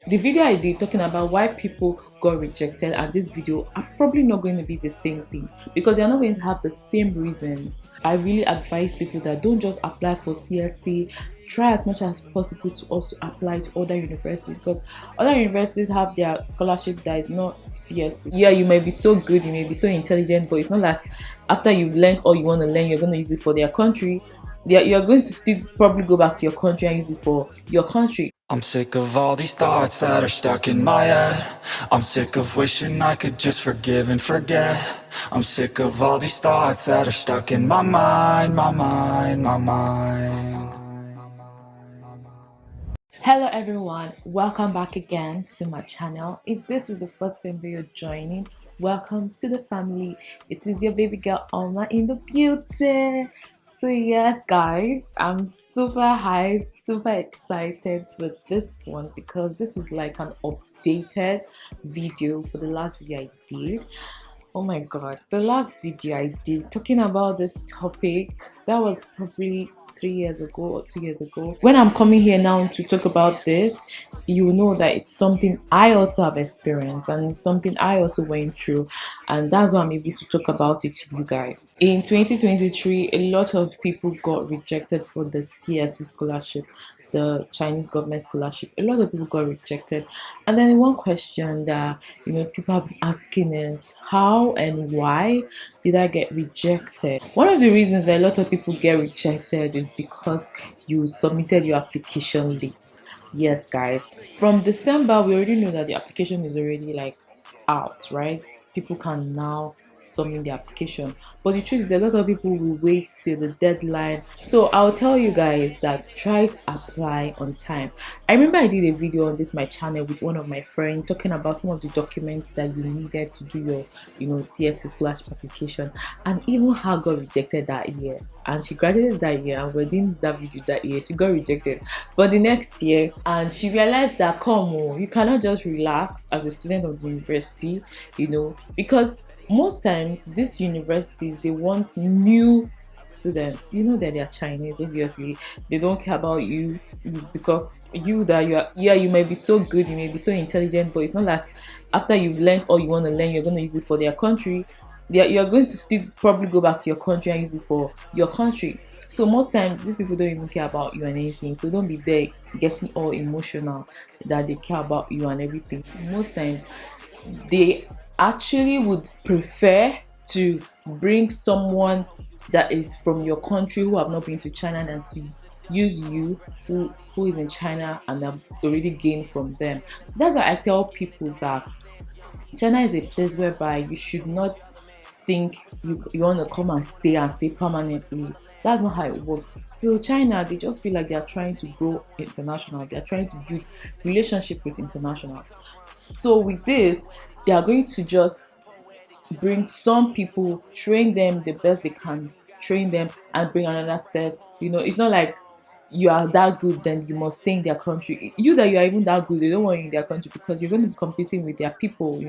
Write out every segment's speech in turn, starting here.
The video I did talking about why people got rejected and this video are probably not going to be the same thing because they're not going to have the same reasons. I really advise people that don't just apply for CSC, try as much as possible to also apply to other universities because other universities have their scholarship that is not CSC. Yeah, you may be so good, you may be so intelligent, but it's not like after you've learned all you want to learn, you're going to use it for their country. You're going to still probably go back to your country and use it for your country. I'm sick of all these thoughts that are stuck in my head. I'm sick of wishing I could just forgive and forget. I'm sick of all these thoughts that are stuck in my mind, my mind, my mind. Hello everyone, welcome back again to my channel. If this is the first time that you're joining, welcome to the family. It is your baby girl Alma in the beauty. So yes guys, I'm super hyped, super excited for this one because this is like an updated video for the last video I did. Oh my god, the last video I did talking about this topic, that was probably 3 years ago or 2 years ago. When I'm coming here now to talk about this, you know that it's something I also have experienced and it's something I also went through, and that's why I'm able to talk about it to you guys. In 2023, a lot of people got rejected for the CSC scholarship, the Chinese government scholarship. A lot of people got rejected, and then one question that people have been asking is how and why did I get rejected? One of the reasons that a lot of people get rejected is because you submitted your application late. Yes guys, from December we already know that the application is already like out, right? People can now submit the application, but the truth is that a lot of people will wait till the deadline. So I'll tell you guys that try to apply on time. I remember I did a video on this my channel with one of my friends talking about some of the documents that you needed to do your CSC scholarship application, and even her got rejected that year, and she graduated that year and we're doing that video that year. She got rejected but the next year, and she realized that come on, you cannot just relax as a student of the university, because most times these universities, they want new students. That they're Chinese, obviously they don't care about you because you may be so good, you may be so intelligent, but it's not like after you've learned all you want to learn, you're going to use it for their country. You're going to still probably go back to your country and use it for your country. So most times these people don't even care about you and anything, so don't be there getting all emotional that they care about you and everything. Most times they actually would prefer to bring someone that is from your country who have not been to China than to use you who is in China and have already gained from them. So that's why I tell people that China is a place whereby you should not think you want to come and stay permanently. That's not how it works. So China, they just feel like they are trying to grow international, they are trying to build relationship with internationals. So with this, they are going to just bring some people, train them the best they can, train them and bring another set. It's not like you are that good then you must stay in their country. You that you are even that good, they don't want you in their country because you're going to be competing with their people.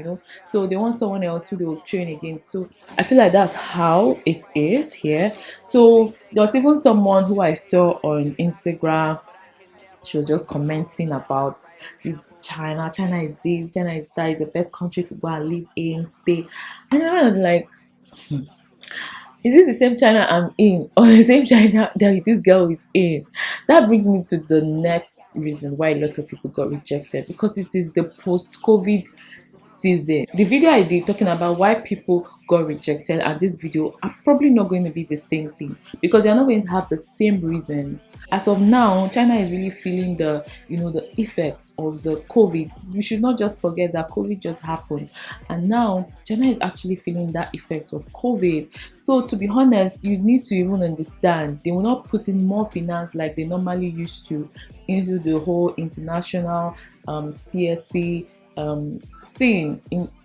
So they want someone else who they will train again. So I feel like that's how it is here. So there was even someone who I saw on Instagram. She was just commenting about this China is this, China is that, the best country to go and live in, stay. And I was like, is it the same China I'm in or the same China that this girl is in? That brings me to the next reason why a lot of people got rejected, because it is the post-COVID season. The video I did talking about why people got rejected and this video are probably not going to be the same thing because they're not going to have the same reasons. As of now, China is really feeling the effect of the COVID. We should not just forget that COVID just happened, and now China is actually feeling that effect of COVID. So to be honest, you need to even understand they will not put in more finance like they normally used to into the whole international CSC thing.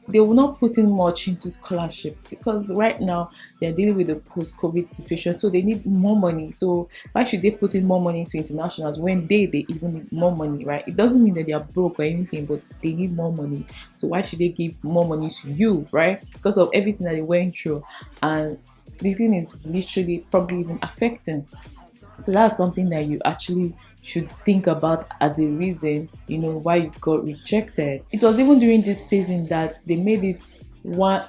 They will not put in much into scholarship because right now they're dealing with the post-COVID situation, so they need more money. So why should they put in more money into internationals when they even need more money, right? It doesn't mean that they are broke or anything, but they need more money. So why should they give more money to you, right? Because of everything that they went through, and the thing is literally probably even affecting So that's something that you actually should think about as a reason, why you got rejected. It was even during this season that they made it one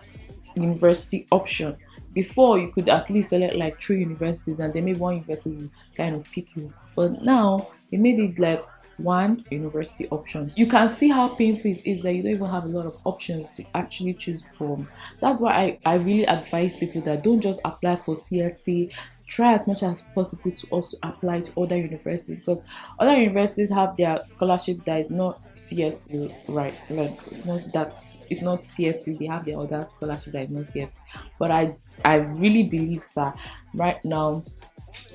university option. Before, you could at least select like three universities, and then maybe one university will kind of pick you. But now they made it like one university option. You can see how painful it is that you don't even have a lot of options to actually choose from. That's why I really advise people that don't just apply for CSC. Try as much as possible to also apply to other universities, because other universities have their scholarship that is not CSC, right? Like it's not CSC. They have their other scholarship that is not CSC. But I really believe that right now,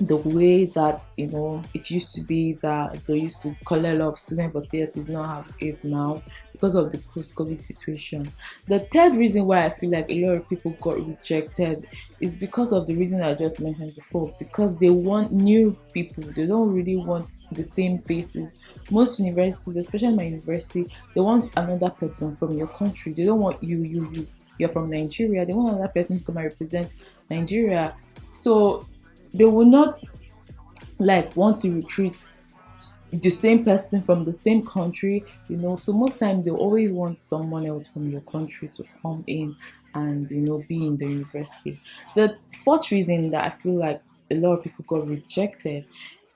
the way that it used to be that they used to collect a lot of students for CS is not how it is now, because of the post-COVID situation. The third reason why I feel like a lot of people got rejected is because of the reason I just mentioned before, because they want new people. They don't really want the same faces. Most universities, especially my university, they want another person from your country. They don't want you're from Nigeria. They want another person to come and represent Nigeria. So they will not like want to recruit the same person from the same country. So most times they always want someone else from your country to come in and be in the university. The fourth reason that I feel like a lot of people got rejected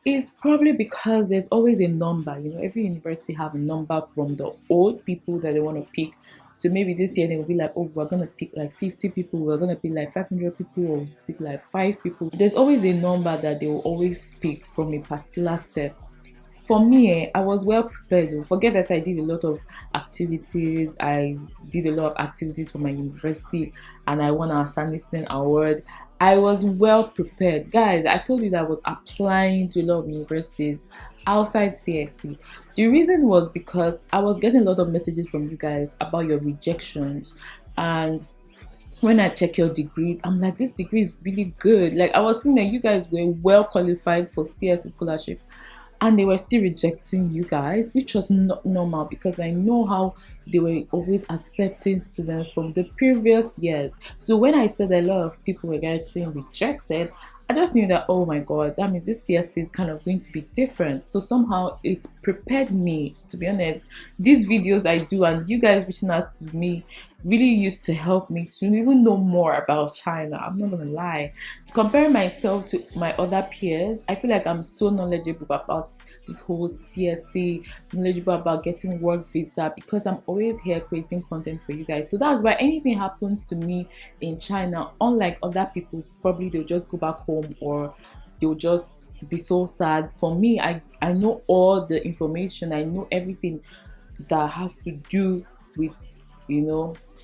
is probably because there's always a number. Every university have a number from the old people that they want to pick. So maybe this year they will be like, oh, we're gonna pick like 50 people, we're gonna pick like 500 people, or pick like 5 people. There's always a number that they will always pick from a particular set. For me, I was well prepared though. Forget that I did a lot of activities. I did a lot of activities for my university, and I won our Sanderson Award. I was well prepared. Guys, I told you that I was applying to a lot of universities outside CSC. The reason was because I was getting a lot of messages from you guys about your rejections. And when I check your degrees, I'm like, this degree is really good. Like, I was seeing that you guys were well qualified for CSC scholarship, and they were still rejecting you guys, which was not normal, because I know how they were always accepting students from the previous years. So when I said that a lot of people were getting rejected, I just knew that, oh my god, that means this CSC is kind of going to be different. So somehow it's prepared me, to be honest. These videos I do and you guys reaching out to me really used to help me to even know more about China. I'm not gonna lie. Comparing myself to my other peers, I feel like I'm so knowledgeable about this whole CSC, knowledgeable about getting work visa, because I'm always here creating content for you guys. So that's why anything happens to me in China, unlike other people, probably they'll just go back home or they'll just be so sad. For me, I know all the information. I know everything that has to do with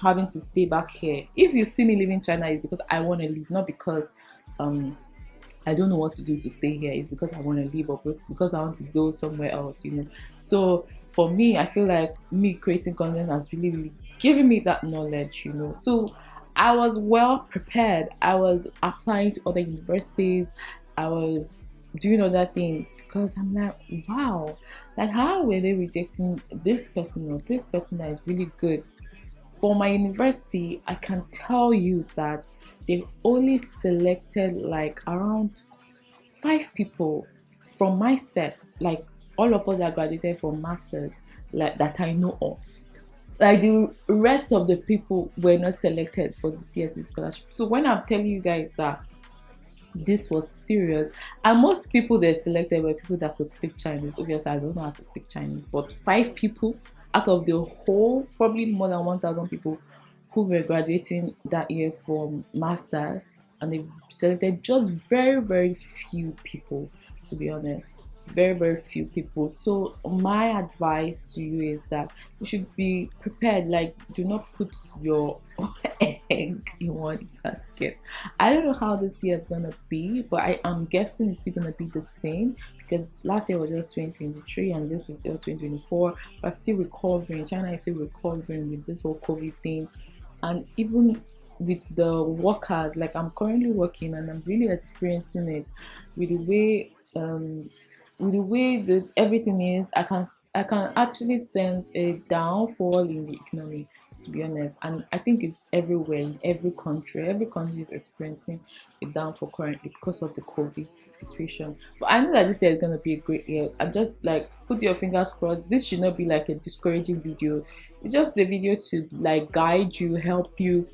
having to stay back here. If you see me leaving China, it's because I want to leave, not because I don't know what to do to stay here. It's because I want to leave, or because I want to go somewhere else. So for me, I feel like me creating content has really, really given me that knowledge. So I was well prepared. I was applying to other universities. I was doing other things, because I'm like, wow, like how were they rejecting this person or this person that is really good? For my university, I can tell you that they've only selected like around 5 people from my set. Like all of us that graduated from masters, like that I know of. Like the rest of the people were not selected for the CSC scholarship. So when I'm telling you guys that this was serious, and most people they selected were people that could speak Chinese. Obviously, I don't know how to speak Chinese, but 5 people out of the whole, probably more than 1,000 people who were graduating that year from masters, and they selected just very, very few people, to be honest. Very, very few people. So my advice to you is that you should be prepared. Like, do not put your egg in one basket. I don't know how this year is gonna be, but I am guessing it's still gonna be the same, because last year was just 2023 and this is just 2024. But still recovering. China is still recovering with this whole COVID thing, and even with the workers. Like, I'm currently working and I'm really experiencing it with the way that everything is. I can actually sense a downfall in the economy, to be honest. And I think it's everywhere in every country. Every country is experiencing a downfall currently because of the COVID situation. But I know that this year is gonna be a great year. I just like put your fingers crossed. This should not be like a discouraging video. It's just a video to like guide you, help you,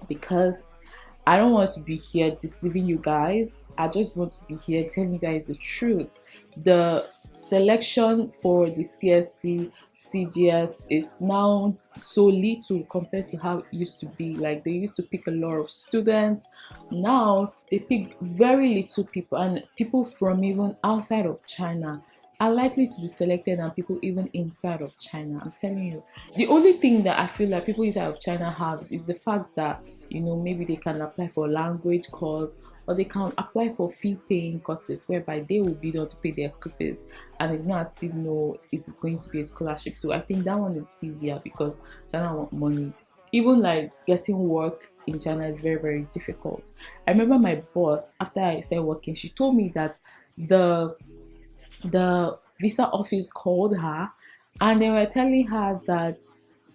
because I don't want to be here deceiving you guys. I just want to be here telling you guys the truth. The selection for the CSC, CGS, it's now so little compared to how it used to be. Like they used to pick a lot of students. Now they pick very little people, and people from even outside of China are likely to be selected than people even inside of China. I'm telling you. The only thing that I feel like people inside of China have is the fact that, you know, maybe they can apply for a language course, or they can apply for fee paying courses whereby they will be able to pay their school fees, and it's not as if no, it's going to be a scholarship. So I think that one is easier because China want money. Even like getting work in China is very, very difficult. I remember my boss, after I started working, she told me that the visa office called her and they were telling her that,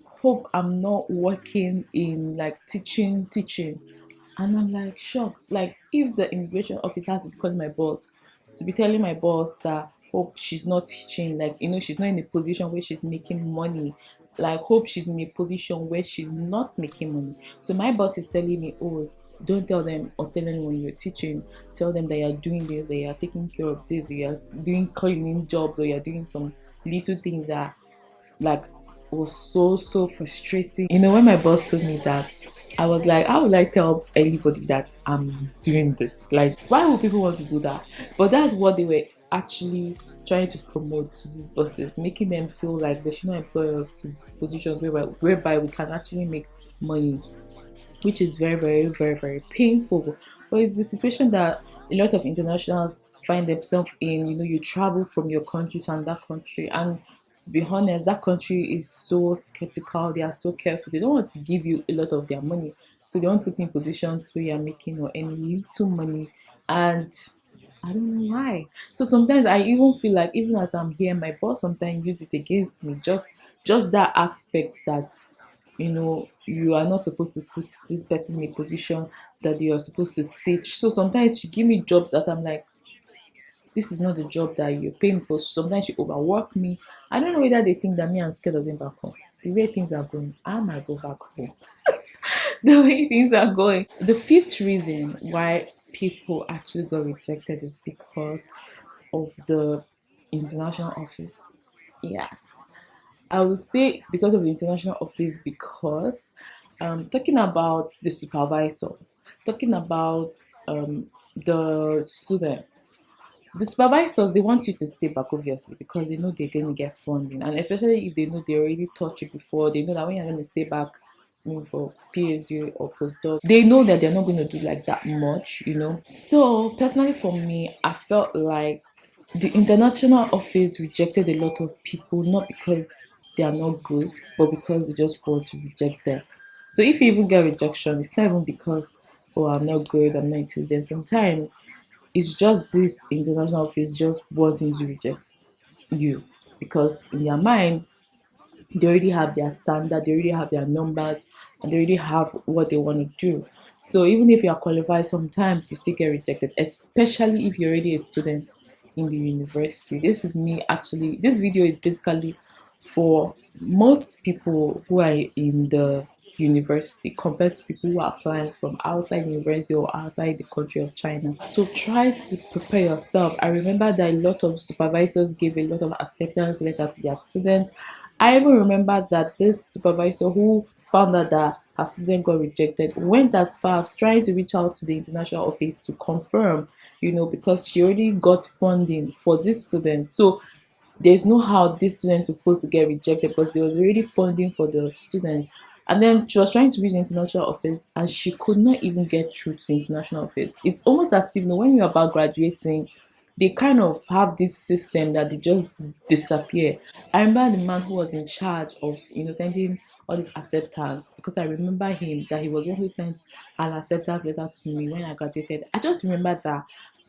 hope I'm not working in like teaching. And I'm like shocked. Like if the immigration office had to be calling my boss to be telling my boss that hope she's not teaching, like you know, she's not in a position where she's making money. Like hope she's in a position where she's not making money. So my boss is telling me, oh, don't tell them or tell anyone you're teaching. Tell them that you're doing this, that you're taking care of this, you're doing cleaning jobs, or you're doing some little things that like was so frustrating. You know, when my boss told me that, I was like, how would I tell anybody that I'm doing this? Like, why would people want to do that? But that's what they were actually trying to promote to these bosses, making them feel like they should not employ us to positions whereby we can actually make money, which is very painful. But it's the situation that a lot of internationals find themselves in. You know, you travel from your country to another country, and to be honest, that country is so skeptical. They are so careful. They don't want to give you a lot of their money, so they won't put you in positions where you're making or any little money. And I don't know why. So sometimes I even feel like even as I'm here, my boss sometimes use it against me. Just that aspect that, you know, you are not supposed to put this person in a position that you are supposed to teach. So sometimes she give me jobs that I'm like, this is not the job that you're paying for. Sometimes she overwork me. I don't know whether they think that me I'm scared of them back home. The way things are going, I might go back home. The way things are going. The fifth reason why people actually got rejected is because of the international office. Yes. I would say because of the international office, because talking about the supervisors, talking about the students, the supervisors, they want you to stay back obviously because they know they're going to get funding, and especially if they know they already taught you before, they know that when you're going to stay back, maybe for PhD or postdoc, they know that they're not going to do like that much, you know. So personally for me, I felt like the international office rejected a lot of people, not because they are not good, but because they just want to reject them. So if you even get rejection, it's not even because, oh, I'm not good, I'm not intelligent. Sometimes it's just this international office just wanting to reject you because in their mind they already have their standard, they already have their numbers, and they already have what they want to do. So even if you are qualified, sometimes you still get rejected, especially if you're already a student in the university. This is me actually. This video is basically for most people who are in the university compared to people who are applying from outside university or outside the country of China. So try to prepare yourself. I remember that a lot of supervisors gave a lot of acceptance letter to their students. I even remember that this supervisor who found out that her student got rejected went as far as trying to reach out to the international office to confirm, you know, because she already got funding for this student. So there's no how this student supposed to get rejected because there was already funding for the students. And then she was trying to reach the international office and she could not even get through to the international office. It's almost as if, you know, when you're about graduating, they kind of have this system that they just disappear. I remember the man who was in charge of, you know, sending all these acceptance, because I remember him that he was one who sent an acceptance letter to me when I graduated. I just remember that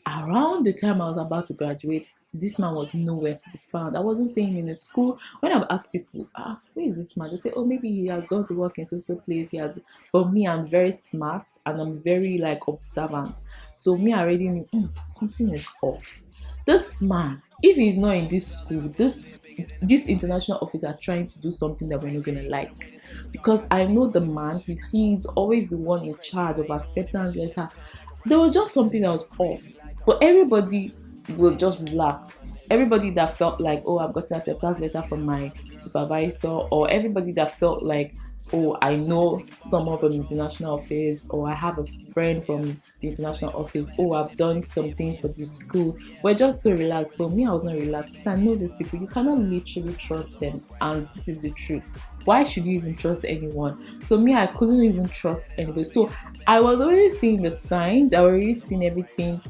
Around the time I was about to graduate, this man was nowhere to be found. I wasn't seeing him in the school. When I've asked people, who is this man? They say, oh, maybe he has gone to work in social place. He has. For me, I'm very smart and I'm very like observant. So me, I already knew something is off. This man, if he's not in this school, this international office are trying to do something that we're not gonna like, because I know the man. He's always the one in charge of acceptance letter. There was just something that was off, but everybody was just relaxed. Everybody that felt like, oh, I've got an acceptance letter from my supervisor, or everybody that felt like, oh, I know someone from the international office, or I have a friend from the international office, oh, I've done some things for the school. We're just so relaxed. But me, I was not relaxed because I know these people. You cannot literally trust them, and this is the truth. Why should you even trust anyone? So me, I couldn't even trust anybody. So I was already seeing the signs. I already seen everything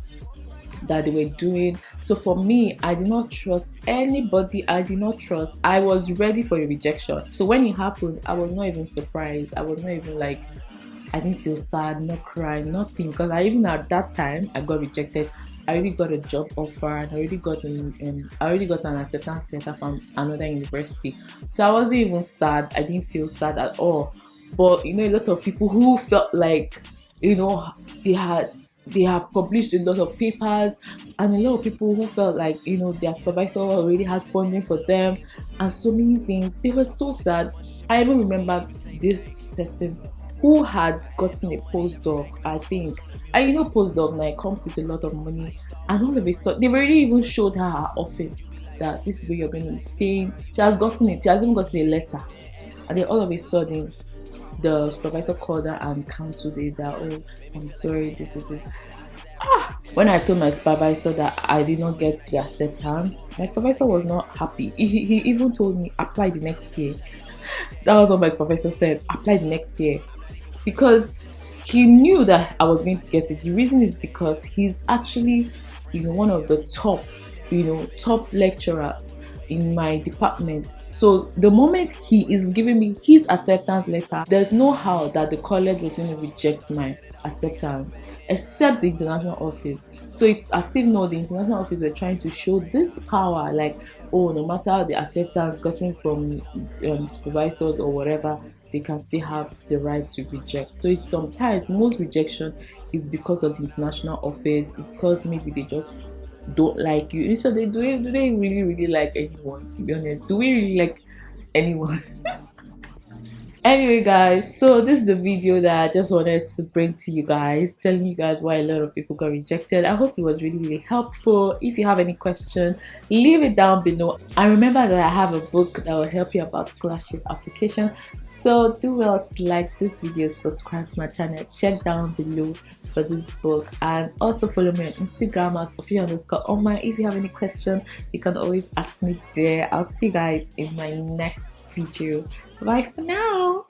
that they were doing. So for me, I did not trust anybody. I did not trust. I was ready for a rejection. So when it happened, I was not even surprised. I was not even like, I didn't feel sad, not cry, nothing. Because I even at that time I got rejected. I already got a job offer and I already got an acceptance letter from another university. So I wasn't even sad. I didn't feel sad at all. But you know, a lot of people who felt like, you know, they had they have published a lot of papers, and a lot of people who felt like, you know, their supervisor already had funding for them and so many things. They were so sad. I even remember this person who had gotten a postdoc, I think. And you know, postdoc now it comes with a lot of money, and all of a sudden they already even showed her office that this is where you're going to be staying. She has gotten it. She has even gotten a letter, and then all of a sudden the supervisor called her and cancelled it, that, oh, I'm sorry, this. When I told my supervisor that I did not get the acceptance, my supervisor was not happy. He even told me, apply the next year. That was what my supervisor said, apply the next year. Because he knew that I was going to get it. The reason is because he's actually, you know, one of the top, you know, top lecturers in my department. So the moment he is giving me his acceptance letter, there's no how that the college was going to reject my acceptance, except the international office. So it's as if, no, the international office were trying to show this power, like, oh, no matter the acceptance gotten from supervisors or whatever, they can still have the right to reject. So it's sometimes most rejection is because of the international office. It's because maybe they just don't like you. So do they really like anyone, to be honest? Do we really like anyone? Anyway, guys, so this is the video that I just wanted to bring to you guys, telling you guys why a lot of people got rejected. I hope it was really helpful. If you have any questions, leave it down below. And remember that I have a book that will help you about scholarship application. So do well to like this video, subscribe to my channel, check down below for this book, and also follow me on Instagram at @ofio_oma. If you have any question, you can always ask me there. I'll see you guys in my next video. Bye for now.